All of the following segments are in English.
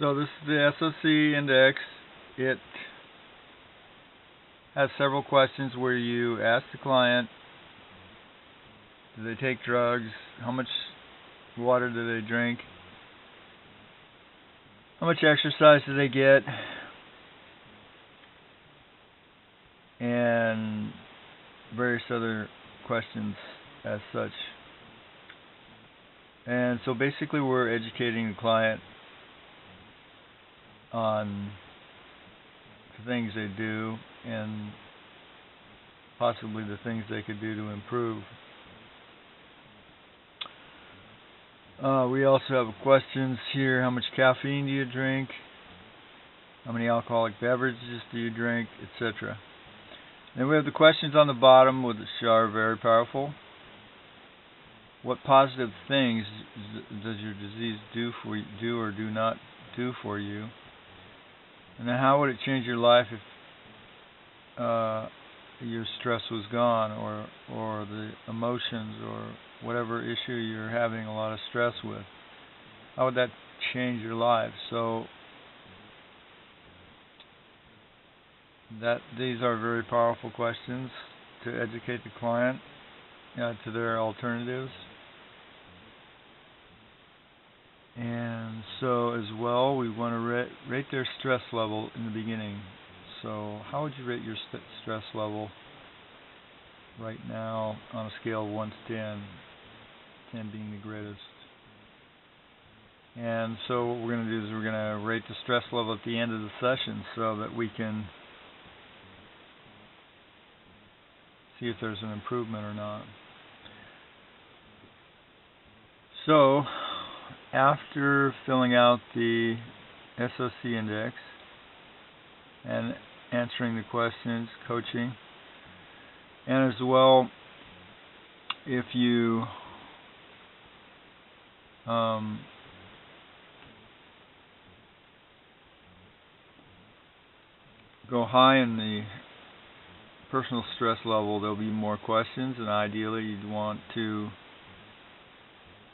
So this is the SOC index. It has several questions where you ask the client, do they take drugs, how much water do they drink, how much exercise do they get, and various other questions as such. And so basically we're educating the client on the things they do and possibly the things they could do to improve. We also have questions here: how much caffeine do you drink? How many alcoholic beverages do you drink, etc. Then we have the questions on the bottom, which are very powerful. What positive things does your disease do or do not do for you? And then how would it change your life if your stress was gone, or the emotions, or whatever issue you're having a lot of stress with? How would that change your life? So these are very powerful questions to educate the client to their alternatives. And so as well, we want to rate their stress level in the beginning. So how would you rate your stress level right now on a scale of 1 to 10, 10 being the greatest? And so what we're going to do is we're going to rate the stress level at the end of the session so that we can see if there's an improvement or not. So after filling out the SOC index and answering the questions, coaching, and as well, if you go high in the personal stress level, there'll be more questions, and ideally you'd want to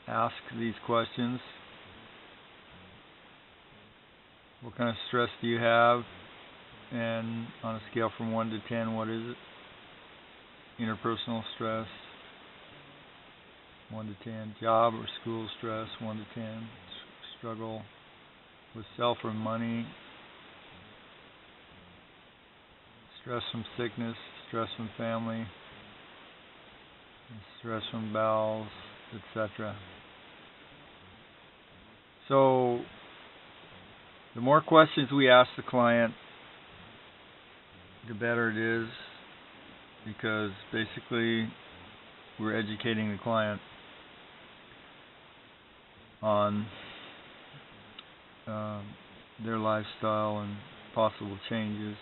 ask these questions. What kind of stress do you have? And on a scale from 1 to 10, what is it? Interpersonal stress, 1 to 10. Job or school stress, 1 to 10. Struggle with self or money. Stress from sickness, stress from family, stress from bowels, etc. So the more questions we ask the client, the better it is, because basically we're educating the client on their lifestyle and possible changes.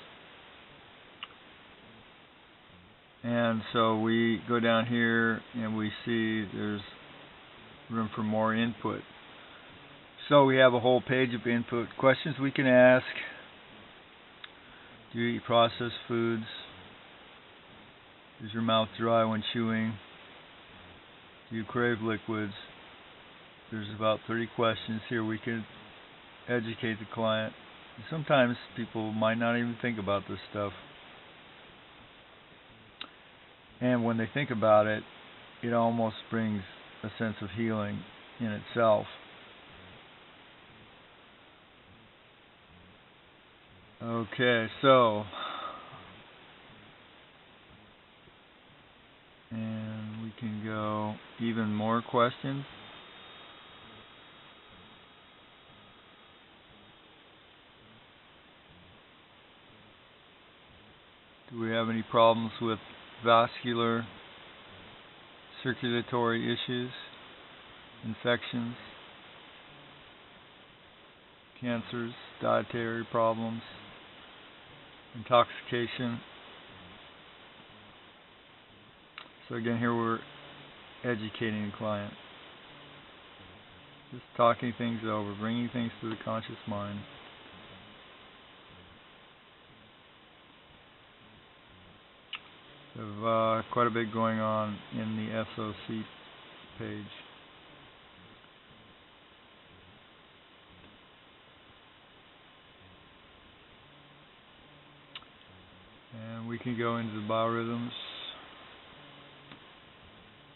And so we go down here and we see there's room for more input. So we have a whole page of input questions we can ask. Do you eat processed foods? Is your mouth dry when chewing? Do you crave liquids? There's about 30 questions here. We can educate the client. Sometimes people might not even think about this stuff. And when they think about it, it almost brings a sense of healing in itself. Okay, so and we can go even more questions. Do we have any problems with vascular, circulatory issues, infections, cancers, dietary problems, intoxication? So again, here we're educating the client, just talking things over, bringing things to the conscious mind. We have quite a bit going on in the SOC page. can go into the biorhythms.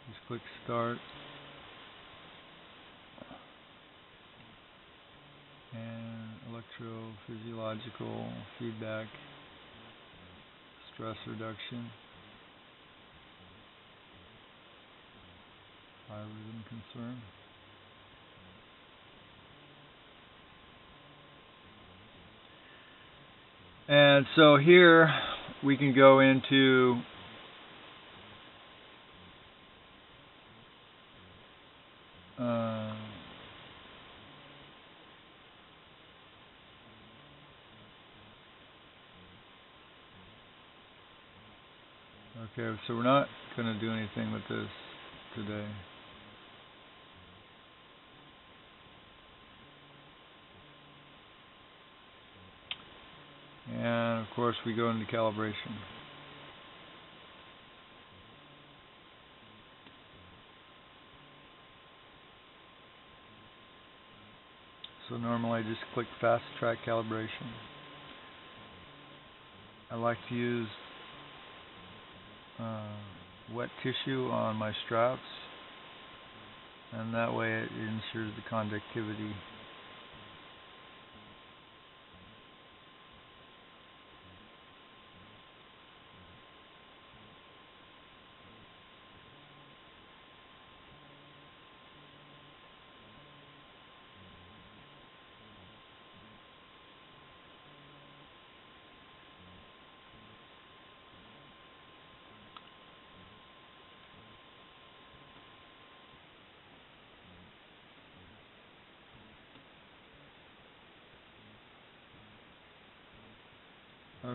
Just click start. And electrophysiological feedback, stress reduction, biorhythm concern. And so here we can go into okay, so we're not going to do anything with this today. And of course we go into calibration. So normally I just click fast track calibration. I like to use wet tissue on my straps, and that way it ensures the conductivity.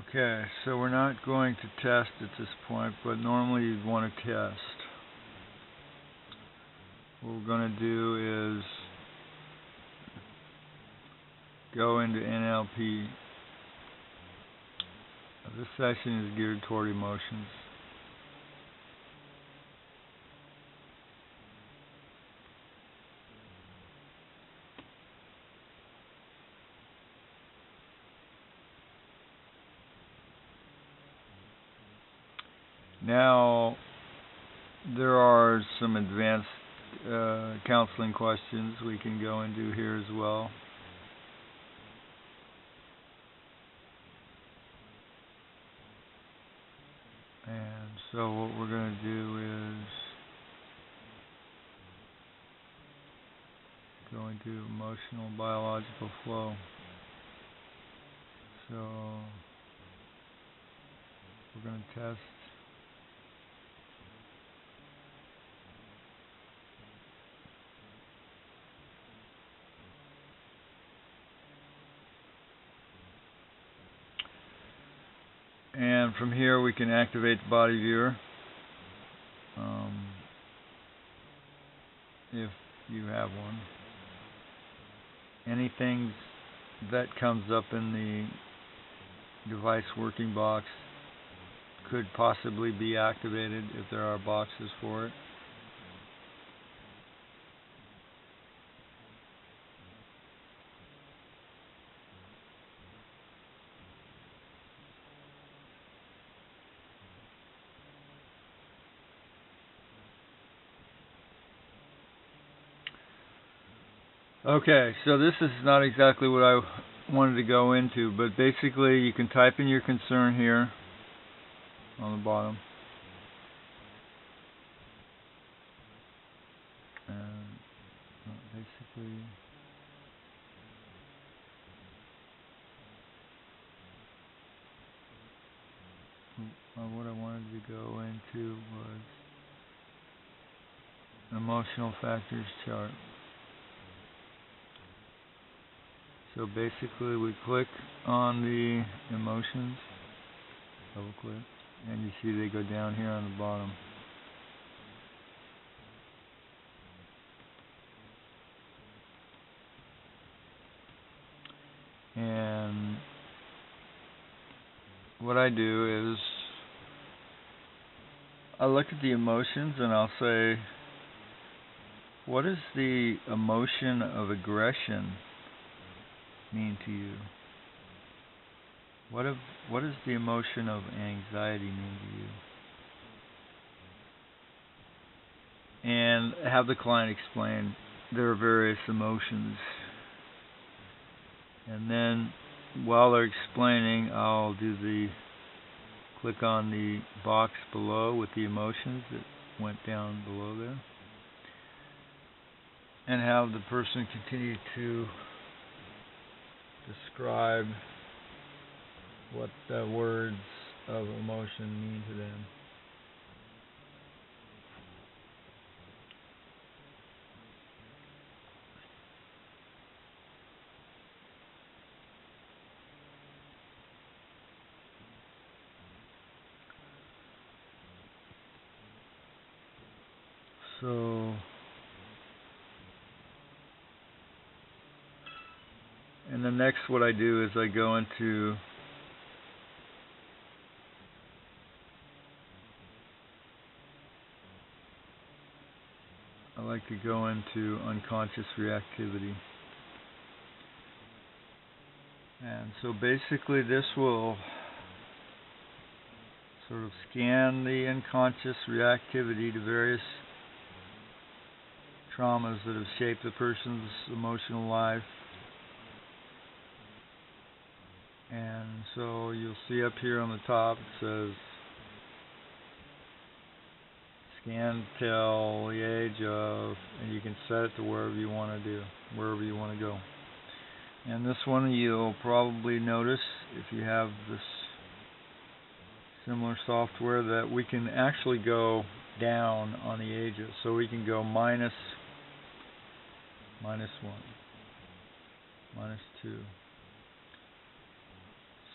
Okay, so we're not going to test at this point, but normally you'd want to test. What we're going to do is go into NLP. This session is geared toward emotions. Now, there are some advanced counseling questions we can go into here as well. And so what we're going to do is go into emotional biological flow. So we're going to test and from here we can activate the body viewer if you have one. Anything that comes up in the device working box could possibly be activated if there are boxes for it. Okay, so this is not exactly what I wanted to go into, but basically you can type in your concern here on the bottom. And basically what I wanted to go into was emotional factors chart. So basically we click on the emotions, double click, and you see they go down here on the bottom. And what I do is I look at the emotions and I'll say, what is the emotion of aggression mean to you? What if, what does the emotion of anxiety mean to you? And have the client explain their various emotions. And then while they're explaining, I'll do the click on the box below with the emotions that went down below there, and have the person continue to describe what the words of emotion mean to them. So, and then next what I do is I go into unconscious reactivity. And so basically this will sort of scan the unconscious reactivity to various traumas that have shaped the person's emotional life. And so you'll see up here on the top it says scan till the age of, and you can set it to wherever you want to do, wherever you want to go. And this one you'll probably notice if you have this similar software that we can actually go down on the ages. So we can go -1, -2.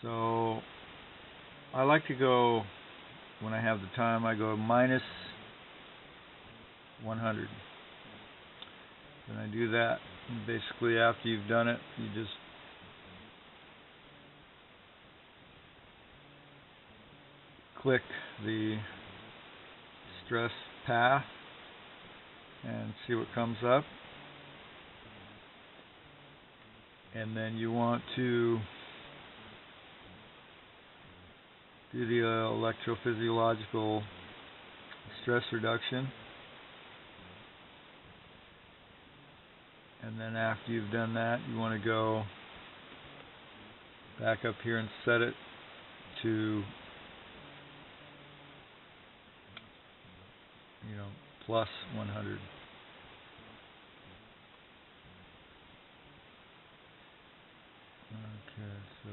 So I like to go, when I have the time, I go -100. And I do that, and basically after you've done it, you just click the stress path and see what comes up. And then you want to do the electrophysiological stress reduction. And then after you've done that, you want to go back up here and set it to, +100. Okay, so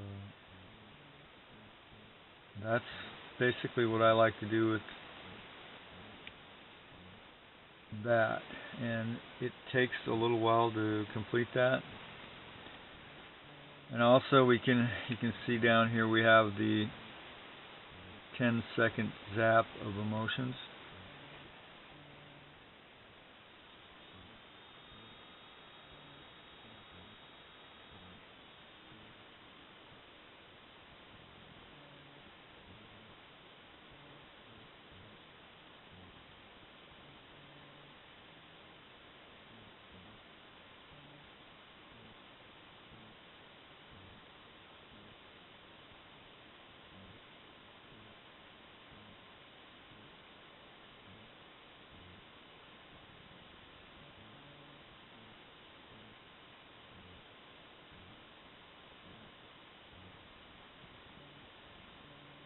that's basically what I like to do with that, and it takes a little while to complete that. And also you can see down here we have the 10-second zap of emotions.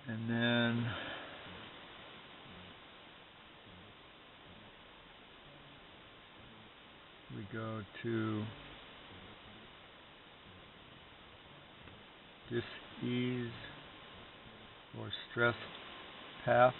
And then we go to dis-ease or stress path.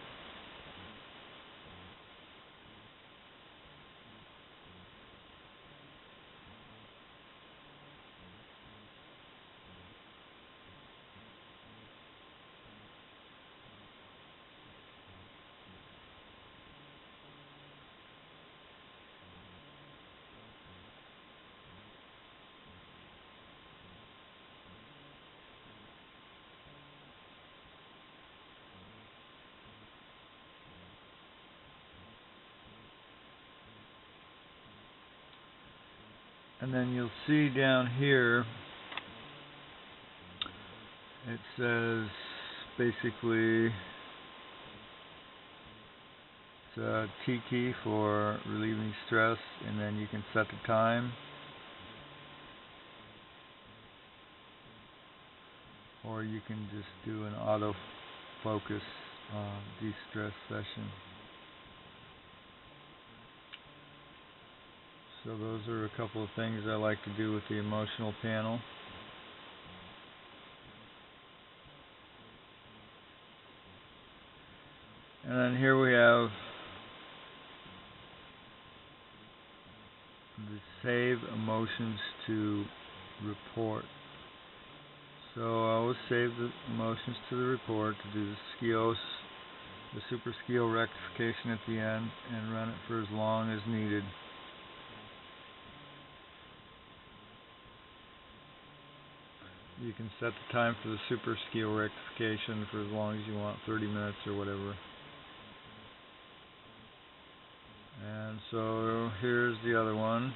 And then you'll see down here it says basically it's a T key for relieving stress, and then you can set the time, or you can just do an auto focus de-stress session. So those are a couple of things I like to do with the emotional panel. And then here we have the save emotions to report. So I always save the emotions to the report to do the super skill rectification at the end, and run it for as long as needed. You can set the time for the super skill rectification for as long as you want, 30 minutes or whatever. And so here's the other one,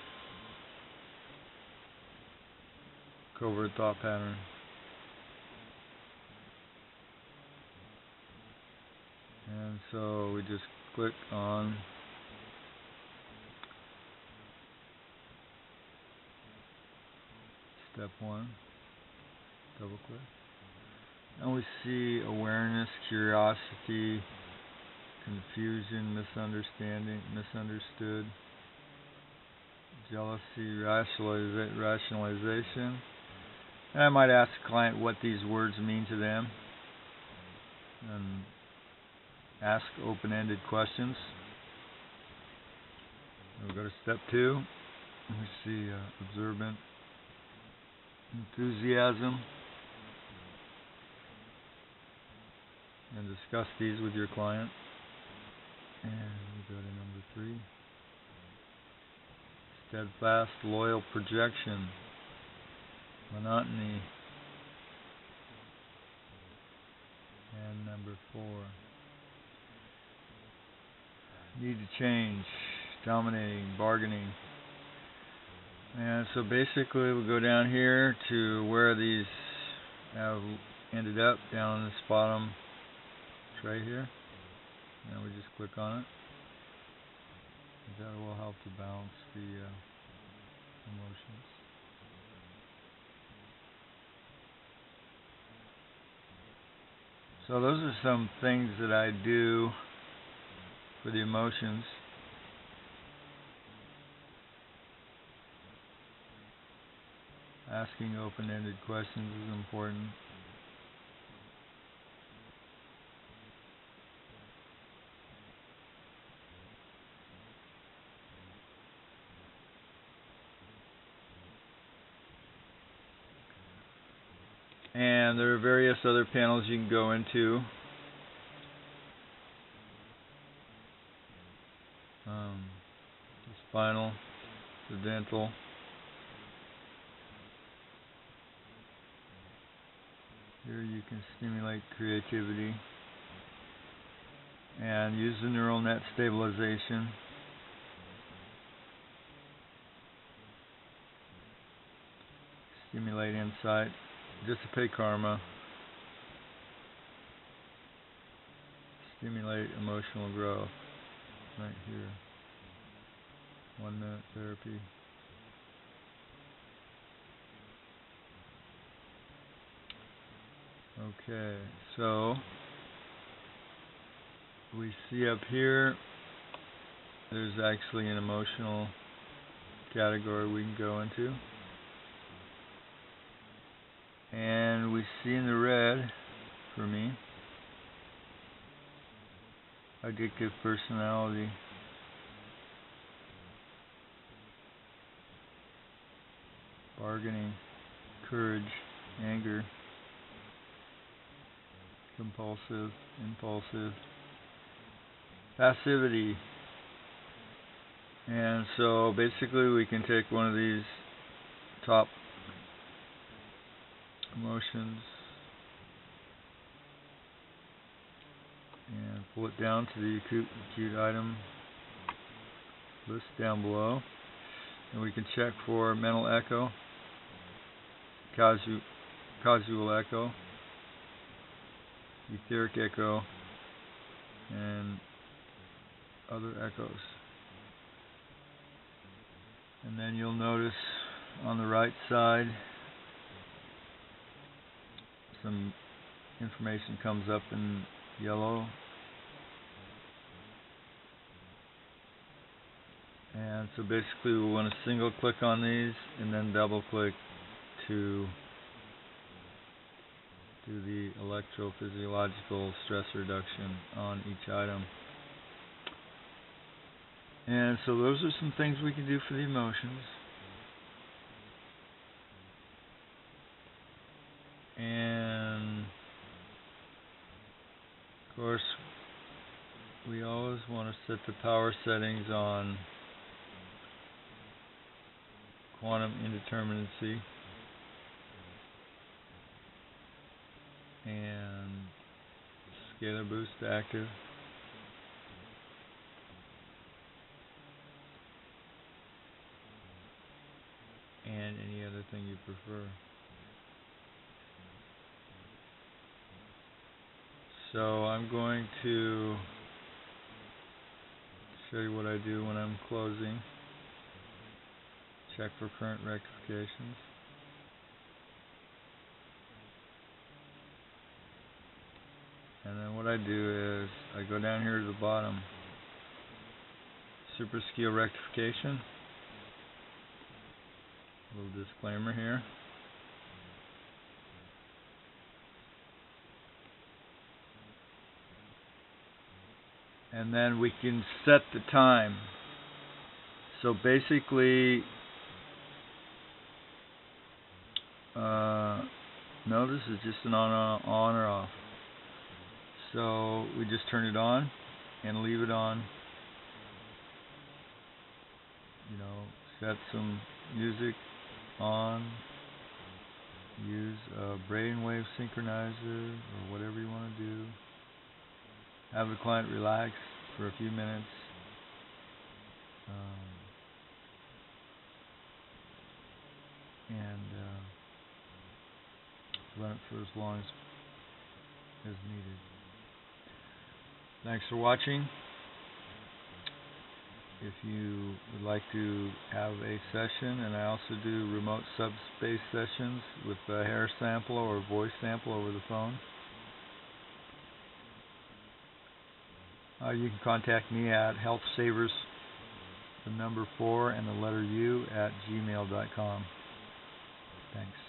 covert thought pattern. And so we just click on step 1, double click, and we see awareness, curiosity, confusion, misunderstanding, misunderstood, jealousy, rationalization. And I might ask the client what these words mean to them, and ask open-ended questions. We'll go to step 2. We see observant, enthusiasm, and discuss these with your client. And we go to number 3. Steadfast, loyal projection, monotony. And number 4. Need to change, dominating, bargaining. And so basically we go down here to where these have ended up, down in this bottom tray here. And we just click on it. That will help to balance the emotions. So those are some things that I do for the emotions. Asking open-ended questions is important. And there are various other panels you can go into. The spinal, the dental. Here you can stimulate creativity and use the neural net stabilization. Stimulate insight, dissipate karma, stimulate emotional growth. Right here. 1 minute therapy. Okay, so we see up here there's actually an emotional category we can go into. And we see in the red, for me, addictive personality. Bargaining, courage, anger, compulsive, impulsive, passivity. And so basically we can take one of these top emotions and pull it down to the acute item list down below, and we can check for mental echo, causal echo, etheric echo, and other echoes. And then you'll notice on the right side some information comes up in yellow. And so basically we want to single click on these and then double click to do the electrophysiological stress reduction on each item. And so those are some things we can do for the emotions. And of course we always want to set the power settings on quantum indeterminacy and scalar boost active. And any other thing you prefer. So I'm going to show you what I do when I'm closing. Check for current rectifications. And then what I do is I go down here to the bottom, super scale rectification. Little disclaimer here. And then we can set the time. So basically, no, this is just an on or off. So we just turn it on and leave it on. You know, set some music on. Use a brainwave synchronizer or whatever you want to do. Have the client relax for a few minutes. And run it for as long as needed. Thanks for watching. If you would like to have a session, and I also do remote subspace sessions with a hair sample or a voice sample over the phone, you can contact me at healthsavers, the number 4 and the letter U @gmail.com. Thanks.